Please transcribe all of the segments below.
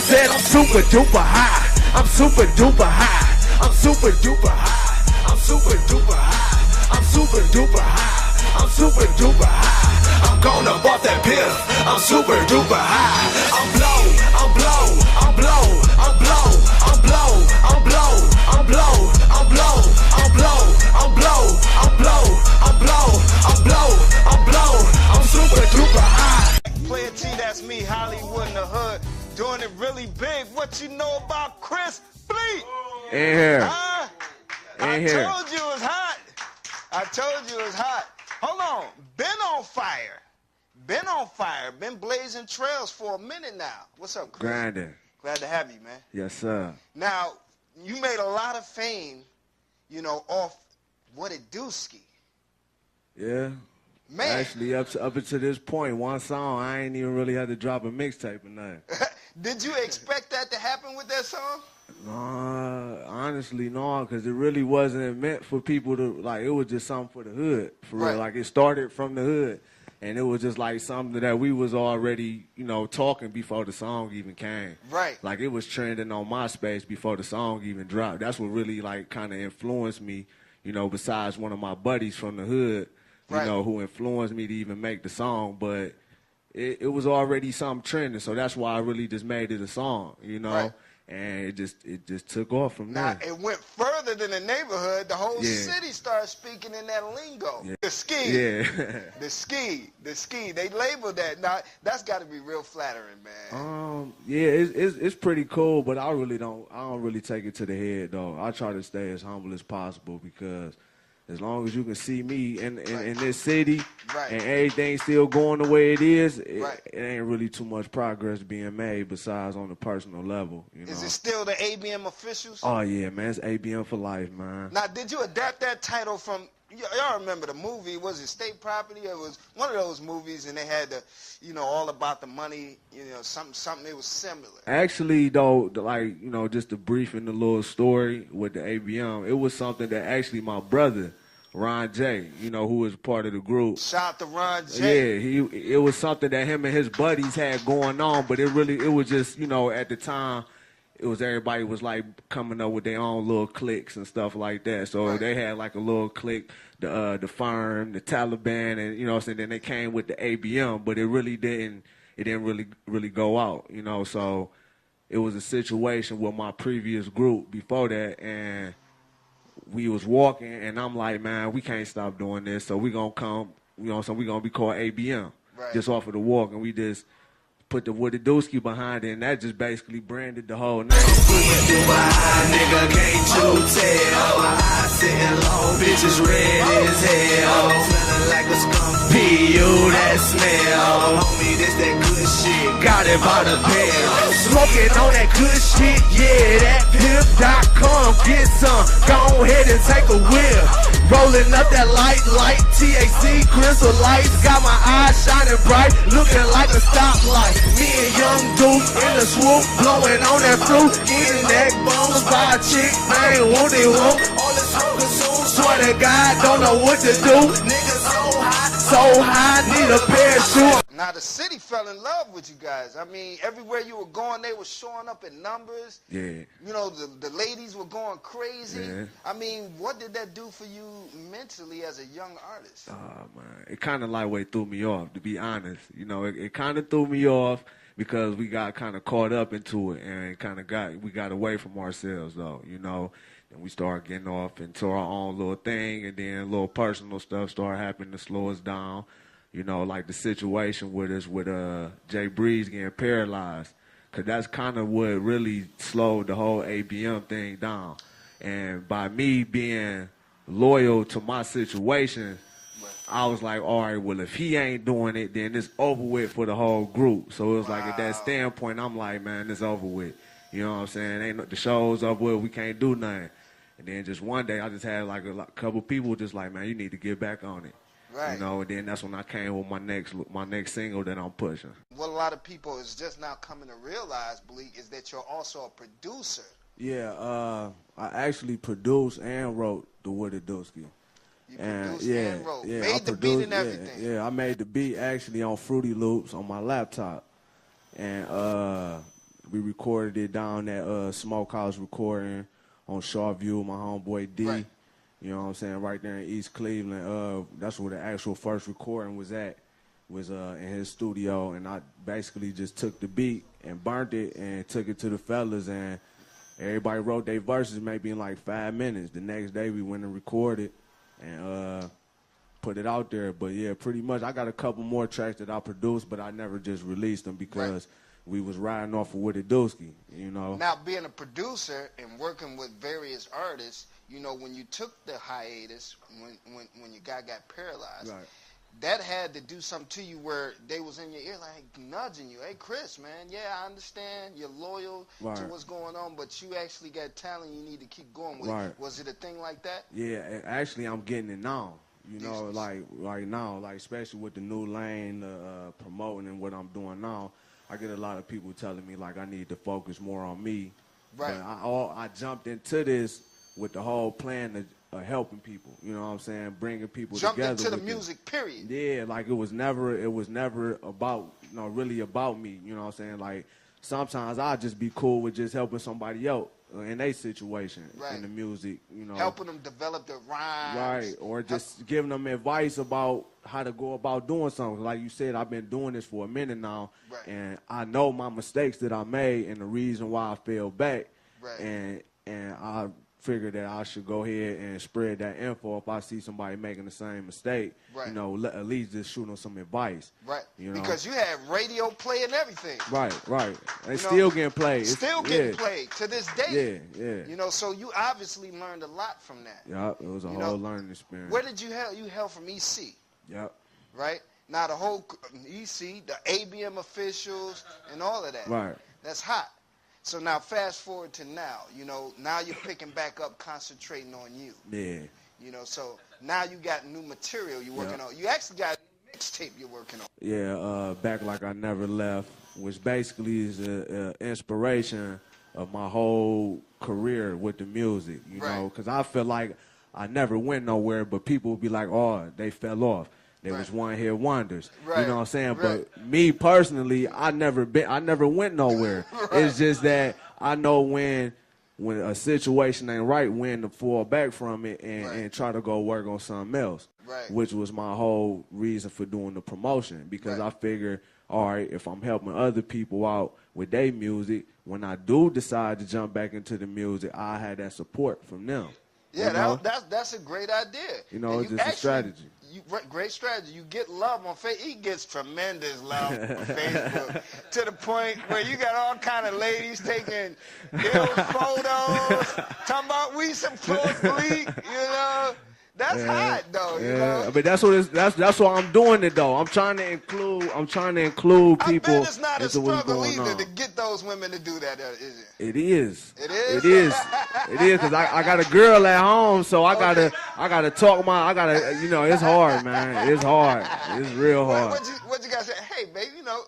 said I'm super duper high. I'm super duper high. I'm super duper high. I'm super duper high. I'm super duper high. I'm super duper high. I'm gonna off that pill. I'm super duper high. I'm blow. I'm blow. I'm blow. I'm blow. I'm blow. I'm blow. I'm blow. I'm blow. I'm blow. I'm blow. I'm blow. I'm blow. I'm blow. I'm blow. I'm super duper high. PlayaT, that's me, Hollywood in the hood, doing it really big. What you know about Chris Bleek? In here. Huh? I told you it was hot. I told you it was hot. Hold on. Been on fire. Been on fire. Been blazing trails for a minute now. What's up, Chris? Grinding. Glad to have you, man. Yes, sir. Now, you made a lot of fame, you know, off What It Do Ski. Yeah. Man. Actually, up until this point, one song, I ain't even really had to drop a mixtape or nothing. Did you expect that to happen with that song? Honestly, no, because it really wasn't meant for people to, like, it was just something for the hood, for Right. real. Like, it started from the hood, and it was just, like, something that we was already, you know, talking before the song even came. Right. Like, it was trending on MySpace before the song even dropped. That's what really, like, kind of influenced me, you know, besides one of my buddies from the hood, you Right. know, who influenced me to even make the song, but it was already something trending, so that's why I really just made it a song, you know, Right. and it just took off from Now, there. it went further than the neighborhood. The whole Yeah. city started speaking in that lingo. Yeah. The ski. Yeah. The ski. They labeled that. Now, that's got to be real flattering, man. Yeah, it's pretty cool, but I don't really take it to the head though. I try to stay as humble as possible because as long as you can see me in this city Right. and everything still going the way it is, Right. it ain't really too much progress being made besides on the personal level. You know? Is it still the ABM officials? Oh yeah, man, it's ABM for life, man. Now, did you adapt that title from, y'all remember the movie, was it State Property? It was one of those movies, and they had the, you know, all about the money, you know, something, it was similar. Actually, though, like, you know, just to brief in the little story with the ABM, it was something that actually my brother, Ron J, you know, who was part of the group. Shout out to Ron J. Yeah, it was something that him and his buddies had going on, but it was just, you know, at the time, it was everybody was like coming up with their own little cliques and stuff like that. So Right. they had like a little clique, the Firm, the Taliban, and you know, so then they came with the ABM, but it didn't really go out, you know. So it was a situation with my previous group before that, and we was walking, and I'm like, man, we can't stop doing this, so we gonna come, you know, so we gonna be called ABM, Right. just off of the walk, and we just put the What It Do Ski behind it, and that just basically branded the whole name. Nigga, can't you tell? My eyes sitting low, bitches red as hell. Smelling like a skunk P.U. that smell. Homie, this that good shit. Got it by the pail. Smoking on that good shit, yeah, that pimp.com, get some, go ahead and take a whiff. Rolling up that light, THC, crystal lights, got my eyes shining bright, looking like a stoplight. Me and Young Duke in the swoop, blowing on that fruit, getting that bones by a chick, I ain't want it, all this smoke consumed, swear to God, don't know what to do. Niggas so high, need a pair of shoes. Now, the city fell in love with you guys. I mean, everywhere you were going, they were showing up in numbers. Yeah. You know, the ladies were going crazy. Yeah. I mean, what did that do for you mentally as a young artist? Man, it kind of like threw me off, to be honest. You know, it kind of threw me off because we got kind of caught up into it, and we got away from ourselves, though, you know. And we started getting off into our own little thing, and then little personal stuff started happening to slow us down. You know, like the situation with us with Jay Breeze getting paralyzed, because that's kind of what really slowed the whole ABM thing down. And by me being loyal to my situation, I was like, all right, well, if he ain't doing it, then it's over with for the whole group. So it was like, at that standpoint, I'm like, man, it's over with. You know what I'm saying? The show's over with, we can't do nothing. And then just one day, I just had like a couple people just like, man, you need to get back on it. Right. You know, and then that's when I came with my next single that I'm pushing. What a lot of people is just now coming to realize, Bleek, is that you're also a producer. Yeah, I actually produced and wrote the What It Do Ski. You produced and wrote. Made the beat and everything. Yeah, I made the beat actually on Fruity Loops on my laptop. And We recorded it down at Smokehouse Recording on Shawview, my homeboy D. Right. You know what I'm saying? Right there in East Cleveland. That's where the actual first recording was at. Was in his studio, and I basically just took the beat and burnt it and took it to the fellas, and everybody wrote their verses maybe in like 5 minutes. The next day we went and recorded and put it out there. But yeah, pretty much I got a couple more tracks that I produced, but I never just released them because we was riding off of Wittadooski, you know. Now, being a producer and working with various artists, you know, when you took the hiatus, when your guy got paralyzed, that had to do something to you where they was in your ear like nudging you. Hey, Chris, man, yeah, I understand you're loyal to what's going on, but you actually got talent you need to keep going with. Was it a thing like that? Yeah, actually, I'm getting it now. You know, like right now, like especially with the new lane, promoting and what I'm doing now, I get a lot of people telling me like I need to focus more on me. But I jumped into this with the whole plan of helping people, you know what I'm saying, bringing people together. Jumped into the music, period. Yeah, like it was never about, you know, really about me, you know what I'm saying. Like sometimes I'll just be cool with just helping somebody else in their situation in the music, you know. Helping them develop their rhymes. Right, or just giving them advice about how to go about doing something. Like you said, I've been doing this for a minute now, and I know my mistakes that I made and the reason why I fell back, and I figure that I should go ahead and spread that info if I see somebody making the same mistake. You know, at least just shoot them some advice. You know? Because you had radio play and everything. They still getting played. Still getting played to this day. Yeah. You know, so you obviously learned a lot from that. Yeah, it was a whole learning experience. Where did you hail? You hail from EC. Right? Now the whole EC, the ABM officials, and all of that. That's hot. So now fast forward to now, you know, now you're picking back up, concentrating on you. You know, so now you got new material you're working on. You actually got a mixtape you're working on. Back Like I Never Left, which basically is an inspiration of my whole career with the music, you know, because I feel like I never went nowhere, but people would be like, oh, they fell off. They was one-hit wonders. You know what I'm saying? But me personally, I never went nowhere. It's just that I know when a situation ain't right, when to fall back from it and try to go work on something else. Which was my whole reason for doing the promotion. Because I figure, all right, if I'm helping other people out with their music, when I do decide to jump back into the music, I had that support from them. Yeah, you know? that's a great idea. You know, it's just a strategy. Great strategy. You get love on Facebook. He gets tremendous love on Facebook to the point where you got all kind of ladies taking ill photos, talking about we support Bleek, you know. That's hot though, you know. But that's why I'm doing it though. I'm trying to include people. I bet it's not a struggle either to get those women to do that, is it? It is. It is. It is. It is because I got a girl at home, so I gotta you know, it's hard, man. It's hard. It's real hard. What you gotta say? Hey, baby, you know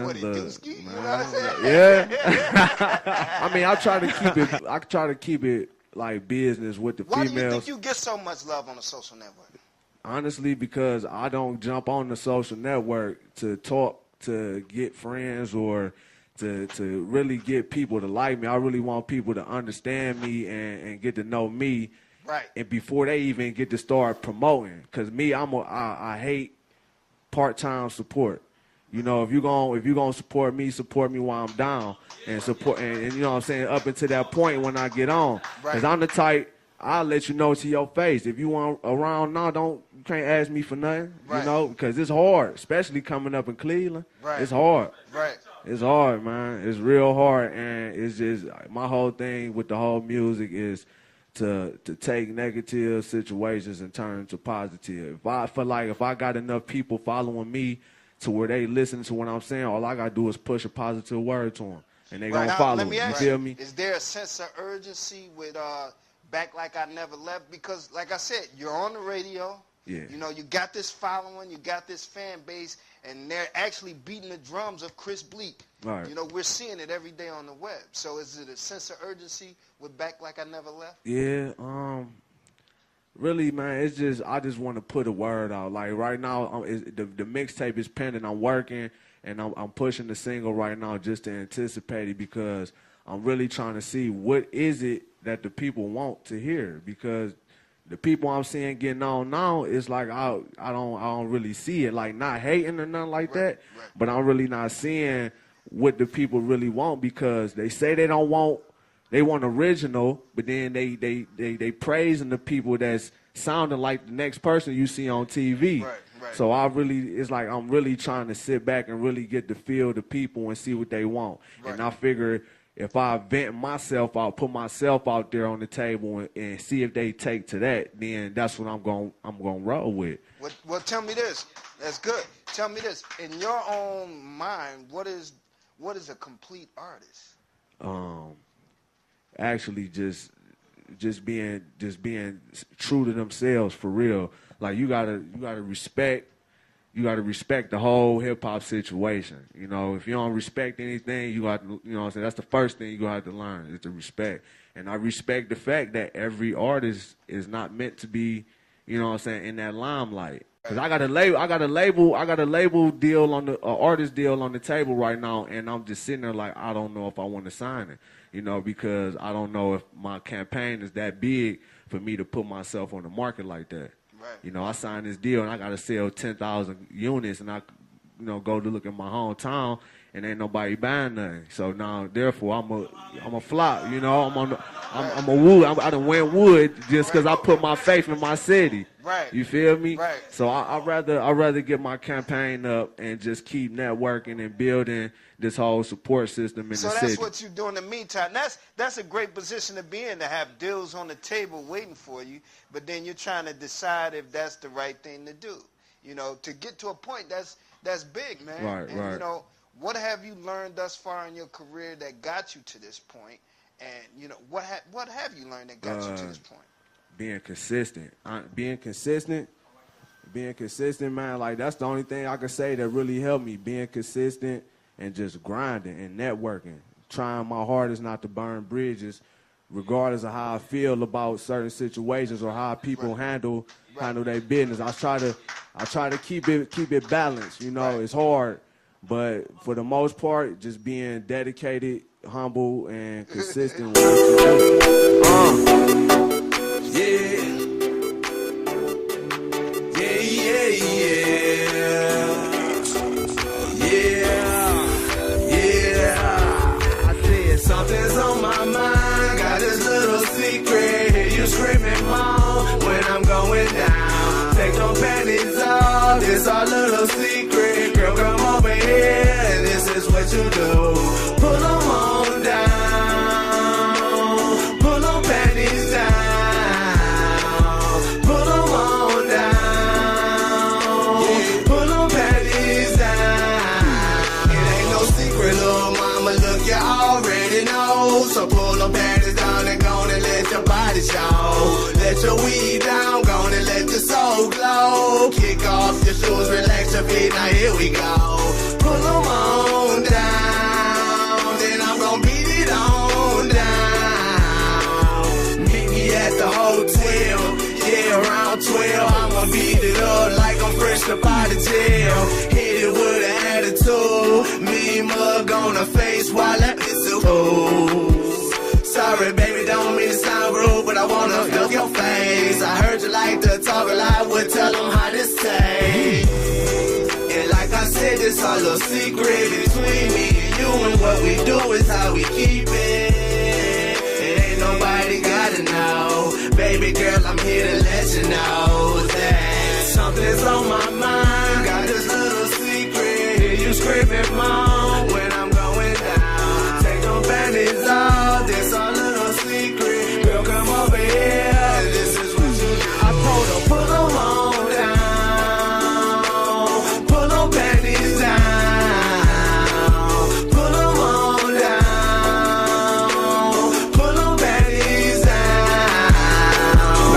what it do, ski. You know what I'm saying? Yeah. I mean, I try to keep it like business with the females. Why do you think you get so much love on the social network? Honestly, because I don't jump on the social network to talk, to get friends, or to really get people to like me. I really want people to understand me and get to know me. And before they even get to start promoting. Because me, I hate part-time support. You know, if you're gonna support me while I'm down, and support, and you know what I'm saying, up until that point when I get on. Because I'm the type, I'll let you know to your face. If you want around now, you can't ask me for nothing. You know, because it's hard, especially coming up in Cleveland. It's hard. It's hard, man. It's real hard, and it's just my whole thing with the whole music is to take negative situations and turn them to positive. If I feel like if I got enough people following me to where they listen to what I'm saying, all I got to do is push a positive word to them, and they going to follow me. You feel me? Is there a sense of urgency with Back Like I Never Left? Because, like I said, you're on the radio. You know, you got this following, you got this fan base, and they're actually beating the drums of Chris Bleek. You know, we're seeing it every day on the web. So is it a sense of urgency with Back Like I Never Left? Yeah, really, man, it's just I just want to put a word out. Like right now, the mixtape is pending. I'm working, and I'm pushing the single right now just to anticipate it because I'm really trying to see what is it that the people want to hear, because the people I'm seeing getting on now is like I don't really see it, like not hating or nothing like that, but I'm really not seeing what the people really want, because they say they want original, but then they praising the people that's sounding like the next person you see on TV. Right. So it's like I'm really trying to sit back and really get to feel the people and see what they want. And I figure if I vent myself out, put myself out there on the table and see if they take to that, then that's what I'm gonna roll with. Well, tell me this. That's good. Tell me this. In your own mind, what is a complete artist? Actually, just being true to themselves for real. Like you gotta respect the whole hip hop situation. You know, if you don't respect anything, you got to, you know what I'm saying, that's the first thing you gonna have to learn is to respect. And I respect the fact that every artist is not meant to be, you know what I'm saying, in that limelight. Cause I got a label deal on the artist deal on the table right now, and I'm just sitting there like I don't know if I want to sign it, you know, because I don't know if my campaign is that big for me to put myself on the market like that. Right. You know, I signed this deal and I got to sell 10,000 units, and I, you know, go to look at my hometown and ain't nobody buying nothing. So now, therefore, I'm a flop. You know, I'm a wood. I done went wood just because I put my faith in my city. Right. You feel me? Right. So I'd rather get my campaign up and just keep networking and building this whole support system in the city. So that's what you do in the meantime. That's a great position to be in, to have deals on the table waiting for you, but then you're trying to decide if that's the right thing to do. You know, to get to a point, that's big, man. Right, and, right. You know, what have you learned thus far in your career that got you to this point? And, you know, what have you learned that got you to this point? Being consistent. Being consistent, man, like that's the only thing I can say that really helped me. Being consistent and just grinding and networking. Trying my hardest not to burn bridges, regardless of how I feel about certain situations or how people handle their business. I try to keep it balanced, you know. It's hard, but for the most part, just being dedicated, humble, and consistent with what you do. Something's on my mind, got this little secret. You screaming mom when I'm going down. Take your panties off, this our little secret. Girl, come over here, and this is what you do. Pull them on down, pull them panties down, pull them on down, pull them panties down. It ain't no secret, little mama, look, you already know. So pull them panties down and go and let your body show. Let your weed down, go and let your soul glow. Kick off your shoes, relax your feet, now here we go. Pull them on down, then I'm gonna beat it on down. Meet me at the hotel, yeah, around 12. I'ma beat it up like I'm fresh up out of jail. Hit it with an attitude, me mug on her face while I miss a fool. Sorry, baby, don't mean to sound rude, but I wanna look your face. I heard you like to talk a lot, would tell them how this tastes. And like I said, this all a secret between me and you, and what we do is how we keep it. It ain't nobody gotta know. Baby girl, I'm here to let you know that something's on my mind. Got this little secret, hear you screaming, mom.